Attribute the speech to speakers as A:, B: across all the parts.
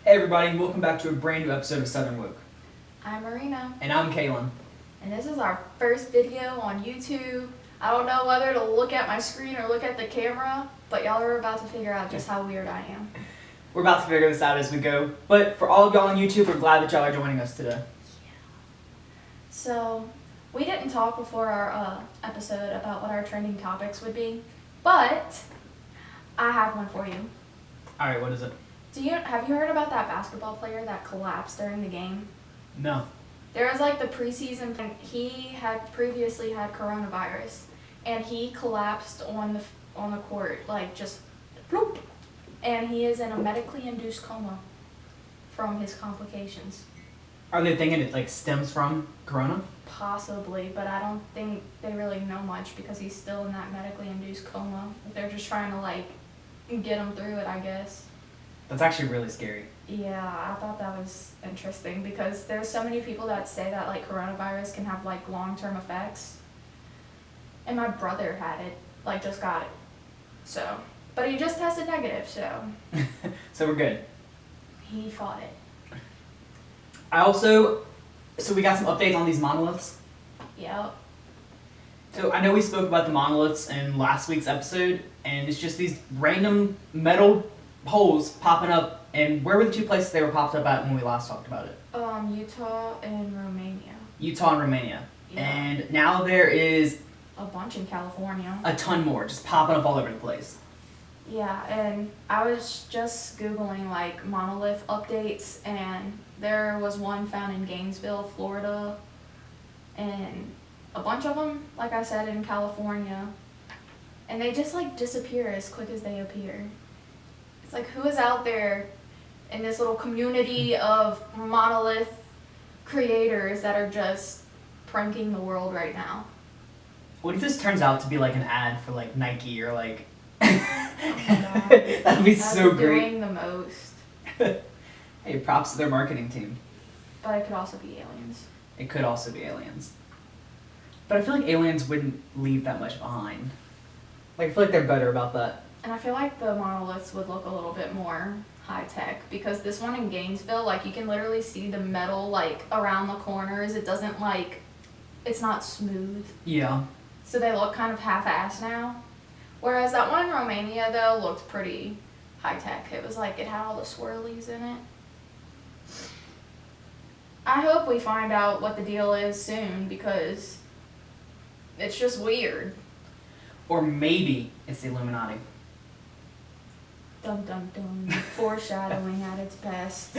A: Hey everybody, and welcome back to a brand new episode of Southern Woke.
B: I'm Marina.
A: And I'm Kaylin.
B: And this is our first video on YouTube. I don't know whether to look at my screen or look at the camera, but y'all are about to figure out just how weird I am.
A: We're about to figure this out as we go, but for all of y'all on YouTube, we're glad that y'all are joining us today.
B: So, we didn't talk before our episode about what our trending topics would be, but I have one for you.
A: Alright, what is it?
B: Have you heard about that basketball player that collapsed during the game?
A: No.
B: There was like the preseason, and he had previously had coronavirus, and he collapsed on the court, like just bloop, and he is in a medically induced coma from his complications.
A: Are they thinking it like stems from corona?
B: Possibly, but I don't think they really know much because he's still in that medically induced coma. They're just trying to like get him through it, I guess.
A: That's actually really scary.
B: Yeah, I thought that was interesting because there's so many people that say that like coronavirus can have like long-term effects. And my brother had it, like just got it. So, but he just tested negative, so.
A: So we're good.
B: He fought it.
A: So we got some updates on these monoliths.
B: Yep.
A: So I know we spoke about the monoliths in last week's episode, and it's just these random metal holes popping up. And where were the two places they were popped up at when we last talked about it?
B: Utah and Romania.
A: Utah and Romania.
B: Yeah.
A: And now there is
B: A bunch in California.
A: a ton more just popping up all over the place.
B: Yeah, and I was just Googling like monolith updates, and there was one found in Gainesville, Florida, and a bunch of them, like I said, in California. And they just like disappear as quick as they appear. It's like, who is out there in this little community of monolith creators that are just pranking the world right now?
A: What if this turns out to be like an ad for like Nike or like...
B: Oh my God.
A: That'd be so
B: That's
A: great.
B: doing the most.
A: Hey, props to their marketing team.
B: But it could also be aliens.
A: It could also be aliens. But I feel like aliens wouldn't leave that much behind. Like, I feel like they're better about that.
B: And I feel like the monoliths would look a little bit more high-tech because this one in Gainesville, like, you can literally see the metal, like, around the corners. It doesn't, like, it's not smooth.
A: Yeah.
B: So they look kind of half-assed now. Whereas that one in Romania, though, looked pretty high-tech. It was like, it had all the swirlies in it. I hope we find out what the deal is soon because it's just weird.
A: Or maybe it's the Illuminati.
B: Dun dun dun. Foreshadowing at its best.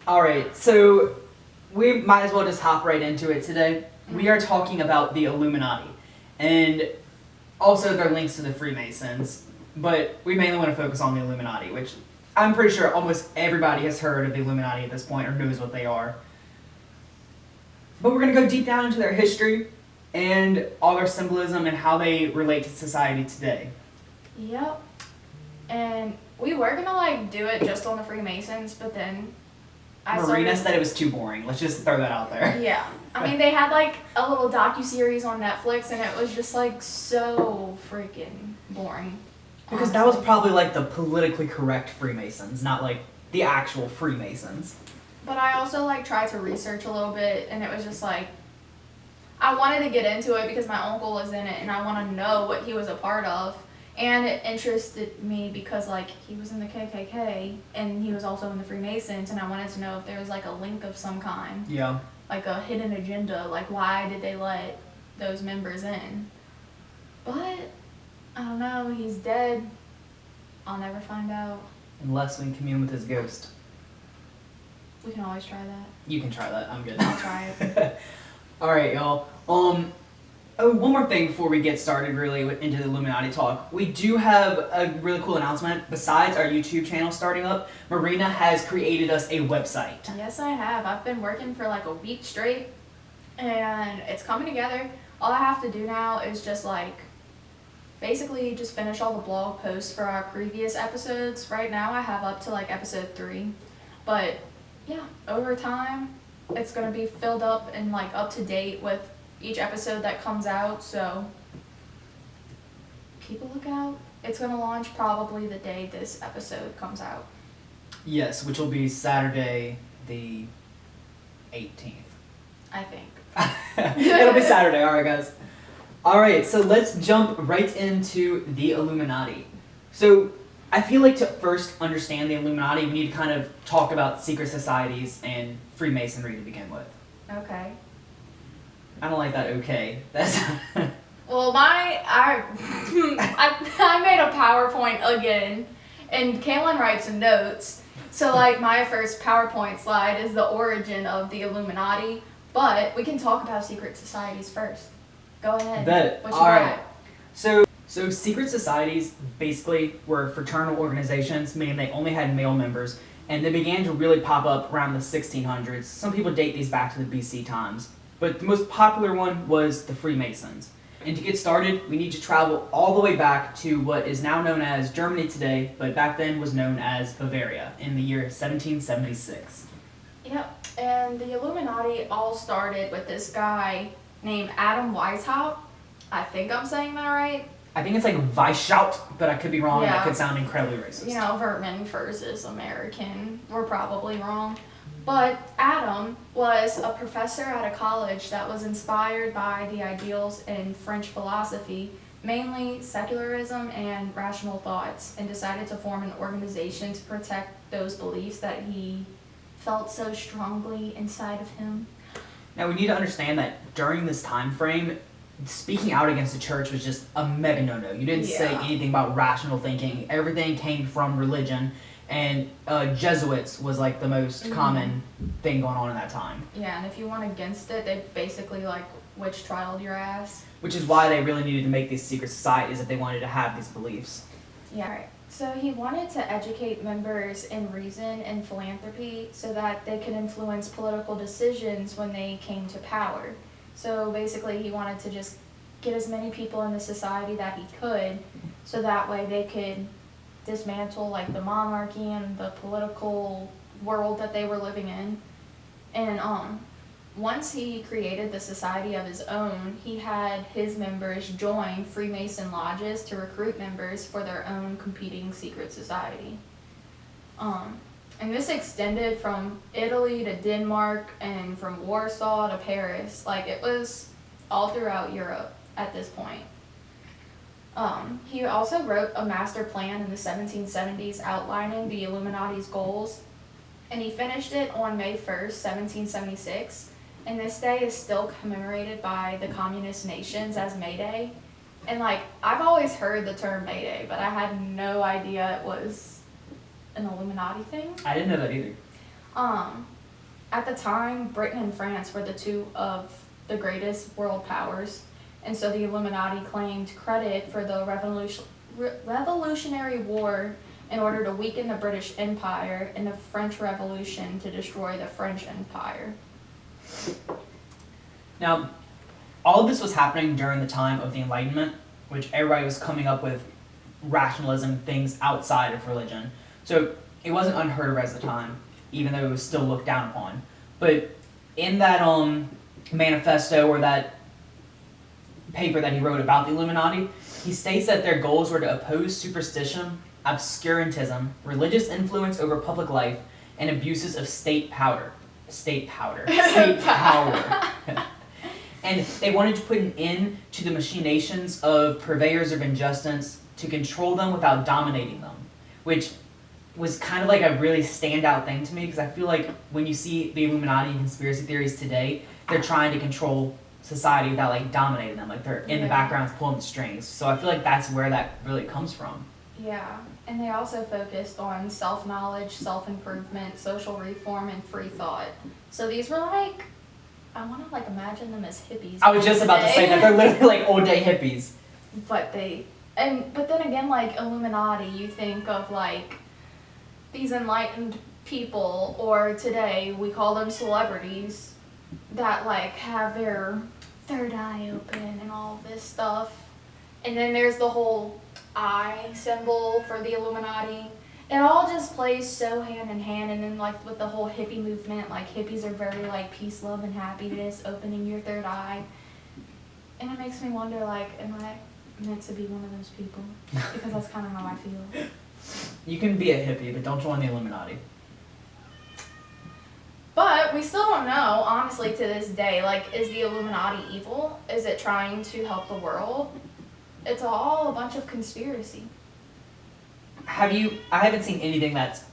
A: Alright, so we might as well just hop right into it today. We are talking about the Illuminati. And also their links to the Freemasons. But we mainly want to focus on the Illuminati, which I'm pretty sure almost everybody has heard of the Illuminati at this point or knows what they are. But we're going to go deep down into their history and all their symbolism and how they relate to society today.
B: Yep. And we were gonna like do it just on the Freemasons, but then
A: Marina said it was too boring. Let's just throw that out there.
B: Yeah. I mean, they had like a little docuseries on Netflix, and it was just like so freaking boring.
A: Because that was probably like the politically correct Freemasons, not like the actual Freemasons.
B: But I also like tried to research a little bit, and it was just like I wanted to get into it because my uncle was in it, and I want to know what he was a part of. And it interested me because, like, he was in the KKK, and he was also in the Freemasons, and I wanted to know if there was, like, a link of some kind.
A: Yeah.
B: Like, a hidden agenda. Like, why did they let those members in? But, I don't know, he's dead. I'll never find out.
A: Unless we commune with his ghost.
B: We can always try that.
A: You can try that. I'm good.
B: I'll try it.
A: Alright, y'all. One more thing before we get started really into the Illuminati talk. We do have a really cool announcement. Besides our YouTube channel starting up, Marina has created us a website.
B: Yes, I have. I've been working for like a week straight, and it's coming together. All I have to do now is just like, basically just finish all the blog posts for our previous episodes. Right now I have up to like episode 3, but yeah, over time, it's going to be filled up and like up to date with each episode that comes out, so keep a lookout. It's going to launch probably the day this episode comes out.
A: Yes, which will be Saturday the 18th.
B: I think.
A: It'll be Saturday, alright guys. Alright, so let's jump right into the Illuminati. So, I feel like to first understand the Illuminati, we need to kind of talk about secret societies and Freemasonry to begin with.
B: Okay.
A: I don't like that okay. That's
B: Well, I made a PowerPoint again, and Kaylin writes notes. So, like, my first PowerPoint slide is the origin of the Illuminati, but we can talk about secret societies first. Go ahead.
A: Bet.
B: What you
A: Alright.
B: got?
A: So secret societies basically were fraternal organizations, meaning they only had male members, and they began to really pop up around the 1600s. Some people date these back to the BC times, but the most popular one was the Freemasons. And to get started, we need to travel all the way back to what is now known as Germany today, but back then was known as Bavaria in the year 1776.
B: Yep, and the Illuminati all started with this guy named Adam Weishaupt. I think I'm saying that right.
A: I think it's like Weishaupt, but I could be wrong.
B: Yeah.
A: That could sound incredibly racist.
B: You know, Vermin versus American. We're probably wrong. But Adam was a professor at a college that was inspired by the ideals in French philosophy, mainly secularism and rational thoughts, and decided to form an organization to protect those beliefs that he felt so strongly inside of him.
A: Now we need to understand that during this time frame, speaking out against the church was just a mega no-no. You didn't say
B: Yeah.
A: anything about rational thinking. Everything came from religion, and Jesuits was like the most common thing going on in that time.
B: Yeah, and if you went against it, they basically like witch trialed your ass.
A: Which is why they really needed to make these secret societies if they wanted to have these beliefs.
B: Yeah, right. So he wanted to educate members in reason and philanthropy so that they could influence political decisions when they came to power. So basically he wanted to just get as many people in the society that he could so that way they could dismantle like the monarchy and the political world that they were living in. And once he created the society of his own, he had his members join Freemason lodges to recruit members for their own competing secret society. And this extended from Italy to Denmark and from Warsaw to Paris. Like, it was all throughout Europe at this point. He also wrote a master plan in the 1770s outlining the Illuminati's goals, and he finished it on May 1st, 1776. And this day is still commemorated by the communist nations as May Day. And like, I've always heard the term May Day, but I had no idea it was an Illuminati thing.
A: I didn't know that either.
B: At the time, Britain and France were the two of the greatest world powers. And so the Illuminati claimed credit for the Revolutionary War in order to weaken the British Empire and the French Revolution to destroy the French Empire.
A: Now, all of this was happening during the time of the Enlightenment, which everybody was coming up with rationalism, things outside of religion. So it wasn't unheard of at the time, even though it was still looked down upon. But in that manifesto or that paper that he wrote about the Illuminati, he states that their goals were to oppose superstition, obscurantism, religious influence over public life, and abuses of state power. State power. And they wanted to put an end to the machinations of purveyors of injustice to control them without dominating them, which was kind of like a really standout thing to me, because I feel like when you see the Illuminati and conspiracy theories today, they're trying to control society without like dominating them, like they're in the background pulling the strings. So I feel like that's where that really comes from.
B: Yeah, and they also focused on self-knowledge, self-improvement, social reform, and free thought. So these were like, I want to like imagine them as hippies.
A: I was just about to say that they're literally like old day hippies.
B: But then again, like Illuminati, you think of like these enlightened people, or today we call them celebrities, that like have their third eye open and all this stuff. And then there's the whole eye symbol for the Illuminati. It all just plays so hand in hand. And then like with the whole hippie movement, like hippies are very like peace, love, and happiness, opening your third eye. And it makes me wonder, like, am I meant to be one of those people? Because that's kind of how I feel.
A: You can be a hippie, but don't join the Illuminati.
B: we still don't know, honestly, to this day. Like, is the Illuminati evil? Is it trying to help the world? It's all a bunch of conspiracy.
A: I haven't seen anything that's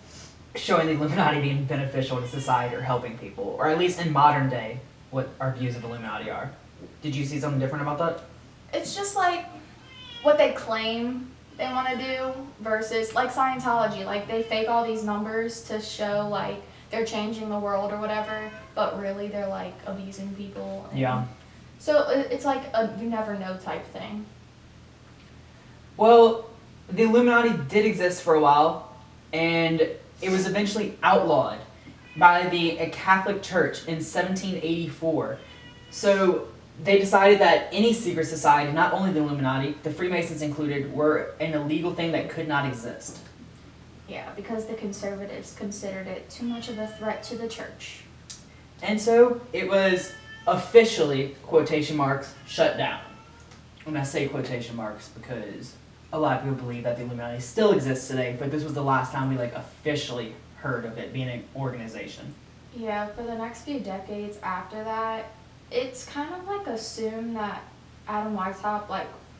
A: showing the Illuminati being beneficial to society or helping people, or at least in modern day, what our views of Illuminati are. Did you see something different about that?
B: It's just like what they claim they want to do versus like Scientology. Like, they fake all these numbers to show like they're changing the world or whatever, but really they're like abusing people.
A: Yeah.
B: So it's like a you never know type thing.
A: Well, the Illuminati did exist for a while, and it was eventually outlawed by the Catholic Church in 1784. So they decided that any secret society, not only the Illuminati, the Freemasons included, were an illegal thing that could not exist.
B: Yeah, because the conservatives considered it too much of a threat to the church.
A: And so it was officially, quotation marks, shut down. And I say quotation marks because a lot of people believe that the Illuminati still exists today, but this was the last time we officially heard of it being an organization.
B: Yeah, for the next few decades after that, it's kind of like assumed that Adam Weishaupt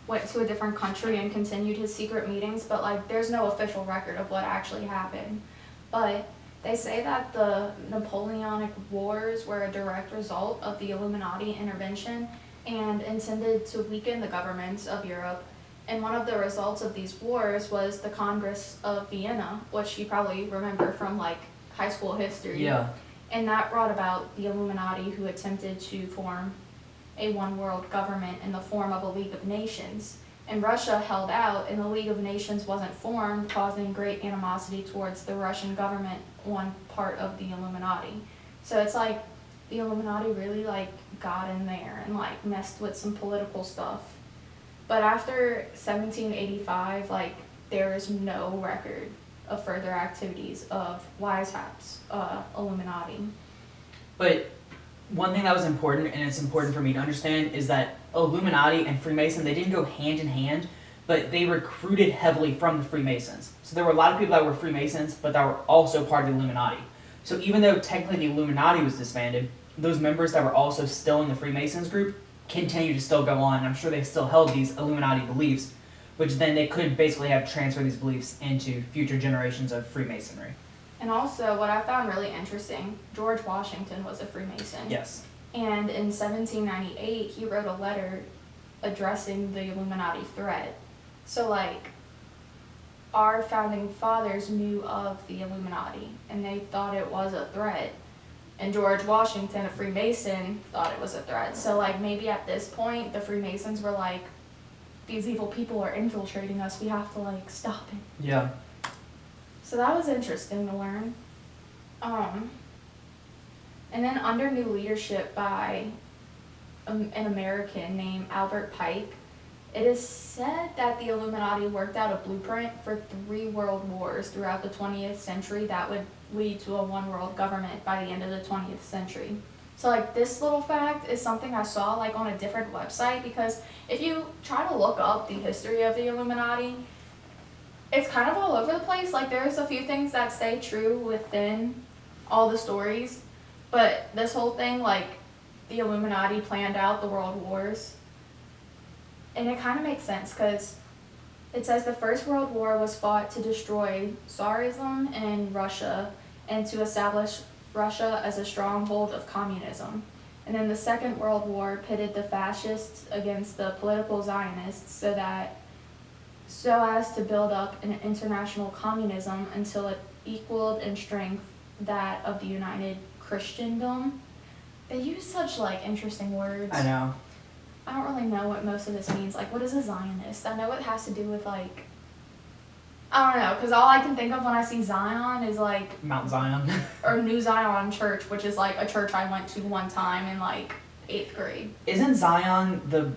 B: went to a different country and continued his secret meetings, but there's no official record of what actually happened. But they say that the Napoleonic Wars were a direct result of the Illuminati intervention and intended to weaken the governments of Europe. And one of the results of these wars was the Congress of Vienna, which you probably remember from high school history.
A: Yeah.
B: And that brought about the Illuminati, who attempted to form a one world government in the form of a League of Nations. And Russia held out, and the League of Nations wasn't formed, causing great animosity towards the Russian government, one part of the Illuminati. So it's like the Illuminati really got in there and messed with some political stuff. But after 1785, there is no record of further activities of Weishaupt's Illuminati.
A: But one thing that was important, and it's important for me to understand, is that Illuminati and Freemason, they didn't go hand in hand, but they recruited heavily from the Freemasons. So there were a lot of people that were Freemasons, but that were also part of the Illuminati. So even though technically the Illuminati was disbanded, those members that were also still in the Freemasons group continued to still go on, and I'm sure they still held these Illuminati beliefs, which then they could basically have transferred these beliefs into future generations of Freemasonry.
B: And also, what I found really interesting, George Washington was a Freemason.
A: Yes.
B: And in 1798, he wrote a letter addressing the Illuminati threat. So, our founding fathers knew of the Illuminati, and they thought it was a threat. And George Washington, a Freemason, thought it was a threat. So, maybe at this point, the Freemasons were these evil people are infiltrating us, we have to, stop it.
A: Yeah.
B: So that was interesting to learn. And then under new leadership by an American named Albert Pike, it is said that the Illuminati worked out a blueprint for 3 world wars throughout the 20th century that would lead to a one world government by the end of the 20th century. So this little fact is something I saw on a different website, because if you try to look up the history of the Illuminati, it's kind of all over the place. There's a few things that stay true within all the stories, but this whole thing, the Illuminati planned out the world wars. And it kind of makes sense, because it says the First World War was fought to destroy Tsarism in Russia and to establish Russia as a stronghold of communism. And then the Second World War pitted the fascists against the political Zionists so as to build up an international communism until it equaled in strength that of the United Christendom. They use such interesting words.
A: I know.
B: I don't really know what most of this means. What is a Zionist? I know it has to do with I don't know, because all I can think of when I see Zion is
A: Mount Zion.
B: or New Zion Church, which is a church I went to one time in 8th grade.
A: Isn't Zion the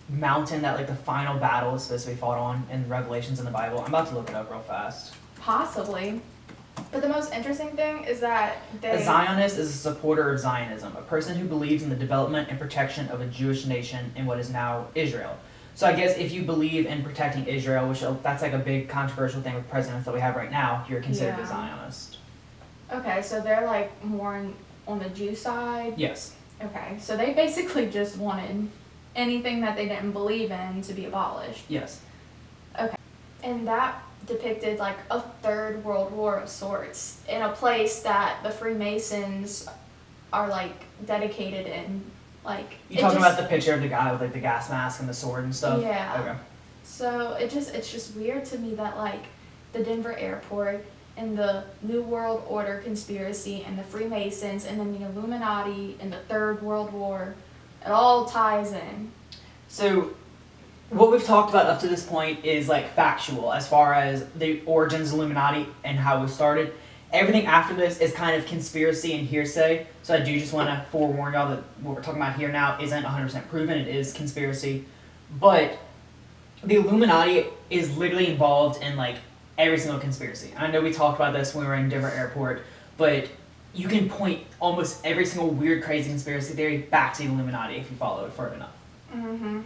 A: mountain that the final battle is supposed to be fought on in Revelations in the Bible? I'm about to look it up real fast.
B: Possibly. But the most interesting thing is that
A: A Zionist is a supporter of Zionism, a person who believes in the development and protection of a Jewish nation in what is now Israel. So I guess if you believe in protecting Israel, which that's a big controversial thing with presidents that we have right now, you're considered a Zionist.
B: Okay, so they're more on the Jew side.
A: Yes.
B: Okay, so they basically just wanted anything that they didn't believe in to be abolished.
A: Yes.
B: Okay, and that depicted like a third world war of sorts in a place that the Freemasons are like dedicated in. Like
A: You talking about the picture of the guy with like the gas mask and the sword and stuff?
B: Yeah.
A: Okay.
B: So it's just weird to me that like the Denver airport and the New World Order conspiracy and the Freemasons and then the Illuminati and the Third World War, it all ties in.
A: So what we've talked about up to this point is like factual as far as the origins of Illuminati and how it was started. Everything after this is kind of conspiracy and hearsay. So I do just want to forewarn y'all that what we're talking about here now isn't 100% proven. It is conspiracy. But the Illuminati is literally involved in like every single conspiracy. And I know we talked about this when we were in Denver Airport, but you can point almost every single weird, crazy conspiracy theory back to the Illuminati if you follow it further enough.
B: Mm-hmm.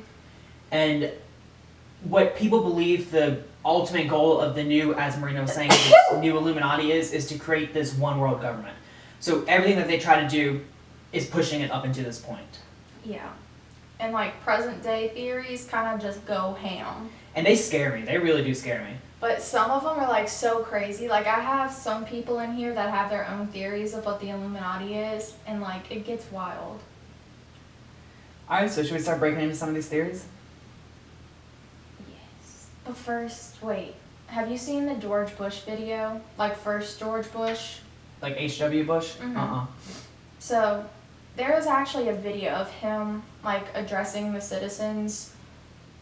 A: And what people believe the ultimate goal of the new, as Marino was saying, this new Illuminati is to create this one world government. So everything that they try to do is pushing it up into this point.
B: Yeah. And like present day theories kind of just go ham.
A: And they scare me. They really do scare me.
B: But some of them are like so crazy. Like I have some people in here that have their own theories of what the Illuminati is, and like it gets wild.
A: Alright, so should we start breaking into some of these theories?
B: Yes. But first, wait. Have you seen the George Bush video? Like first George Bush?
A: Like H.W. Bush?
B: Mhm. So there was actually a video of him like addressing the citizens.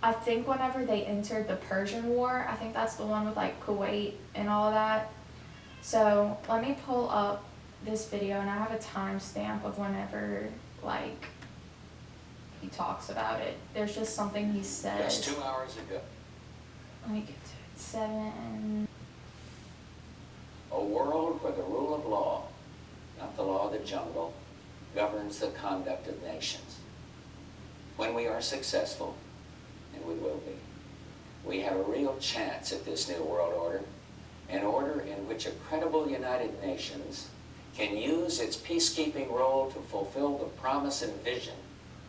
B: I think whenever they entered the Persian War, I think that's the one with like Kuwait and all that. So let me pull up this video, and I have a timestamp of whenever like he talks about it. There's just something he says.
C: Just 2 hours ago.
B: Let me get to it. 7.
C: A world where the rule of law, not the law of the jungle, governs the conduct of nations. When we are successful, and we will be, we have a real chance at this new world order, an order in which a credible United Nations can use its peacekeeping role to fulfill the promise and vision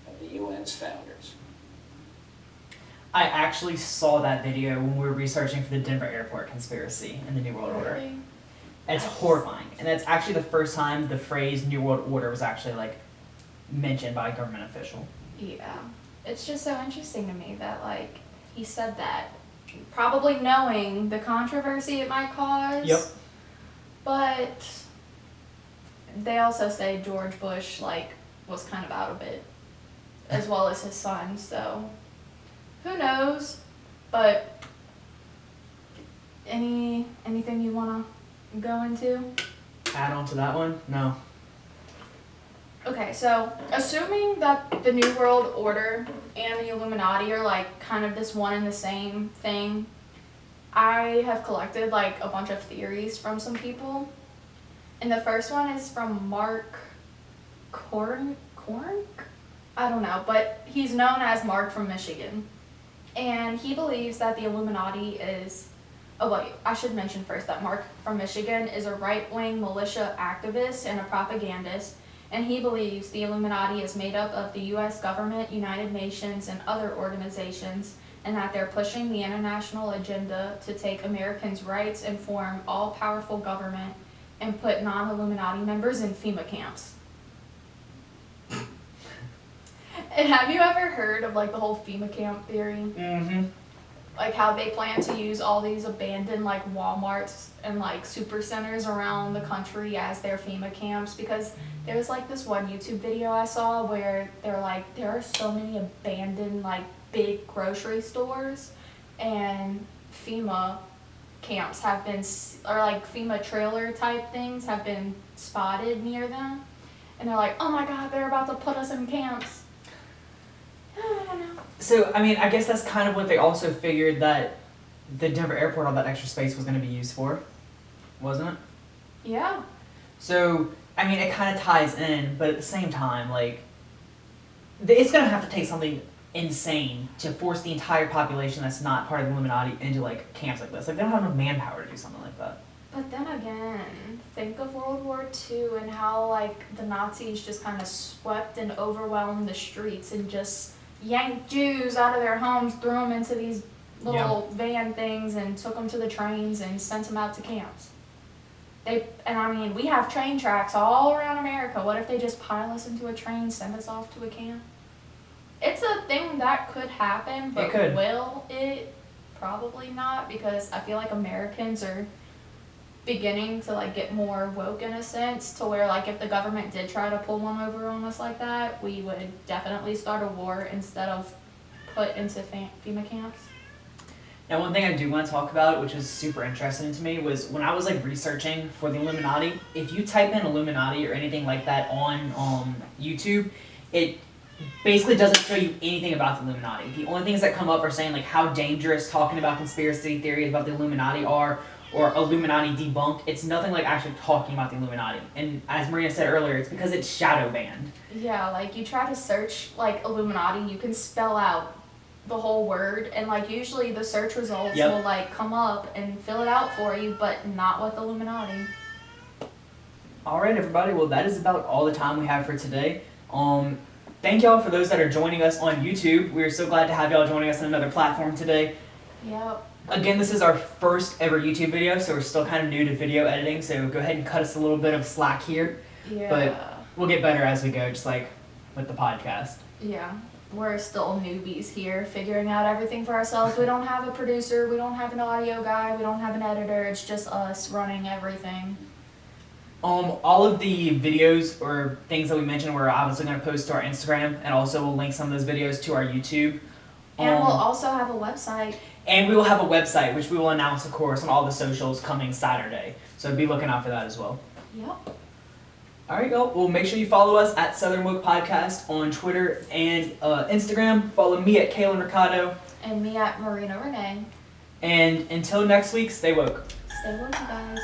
C: of the UN's founders.
A: I actually saw that video when we were researching for the Denver Airport conspiracy and the New World Order.
B: Really?
A: It's horrifying. And that's actually the first time the phrase New World Order was actually like mentioned by a government official.
B: Yeah. It's just so interesting to me that like he said that, probably knowing the controversy it might cause.
A: Yep.
B: But they also say George Bush like was kind of out of it, as well as his son. So who knows? But anything you wanna go into?
A: Add on to that one? No.
B: Okay, so assuming that the New World Order and the Illuminati are like kind of this one and the same thing, I have collected like a bunch of theories from some people. And the first one is from Mark Kornk? I don't know, but he's known as Mark from Michigan. And he believes that the Illuminati is, oh wait, I should mention first that Mark from Michigan is a right-wing militia activist and a propagandist. And he believes the Illuminati is made up of the U.S. government, United Nations, and other organizations, and that they're pushing the international agenda to take Americans' rights and form all-powerful government and put non-Illuminati members in FEMA camps. And have you ever heard of like the whole FEMA camp theory?
A: Mm-hmm.
B: Like how they plan to use all these abandoned like Walmarts and like super centers around the country as their FEMA camps, because there was like this one YouTube video I saw where they're like, there are so many abandoned like big grocery stores, and FEMA camps have been, or like FEMA trailer type things have been spotted near them, and they're like, oh my god, they're about to put us in camps. I don't know.
A: So, I mean, I guess that's kind of what they also figured that the Denver airport, all that extra space was going to be used for, wasn't it?
B: Yeah.
A: So, I mean, it kind of ties in, but at the same time, like, it's going to have to take something insane to force the entire population that's not part of the Illuminati into, like, camps like this. Like, they don't have enough manpower to do something like that.
B: But then again, think of World War II and how like the Nazis just kind of swept and overwhelmed the streets and just yanked Jews out of their homes, threw them into these little van things, and took them to the trains and sent them out to camps. We have train tracks all around America. What if they just pile us into a train, send us off to a camp? It's a thing that could happen, but will it? Probably not, because I feel like Americans are beginning to like get more woke in a sense, to where like if the government did try to pull one over on us like that, we would definitely start a war instead of put into FEMA camps.
A: Now, one thing I do want to talk about, which is super interesting to me, was when I was like researching for the Illuminati. If you type in Illuminati or anything like that on YouTube, it basically doesn't show you anything about the Illuminati. The only things that come up are saying like how dangerous talking about conspiracy theories about the Illuminati are, or Illuminati debunked. It's nothing like actually talking about the Illuminati. And as Marina said earlier, it's because it's shadow banned.
B: Yeah, like you try to search like Illuminati, you can spell out the whole word, and like usually the search results will like come up and fill it out for you, but not with Illuminati.
A: Alright everybody, well that is about all the time we have for today. Thank y'all for those that are joining us on YouTube. We are so glad to have y'all joining us on another platform today.
B: Yep.
A: Again, this is our first ever YouTube video, so we're still kind of new to video editing, so go ahead and cut us a little bit of slack here.
B: Yeah.
A: But we'll get better as we go, just like with the podcast.
B: Yeah. We're still newbies here, figuring out everything for ourselves. We don't have a producer, we don't have an audio guy, we don't have an editor, it's just us running everything.
A: All of the videos or things that we mentioned, we're obviously going to post to our Instagram, and also we'll link some of those videos to our YouTube.
B: And we'll also have a website.
A: And we will have a website, which we will announce, of course, on all the socials coming Saturday. So be looking out for that as well.
B: Yep.
A: Alright, y'all. Well, make sure you follow us at Southern Woke Podcast on Twitter and Instagram. Follow me at Kaylin Ricardo.
B: And me at Marina Renee.
A: And until next week, stay woke.
B: Stay woke, you guys.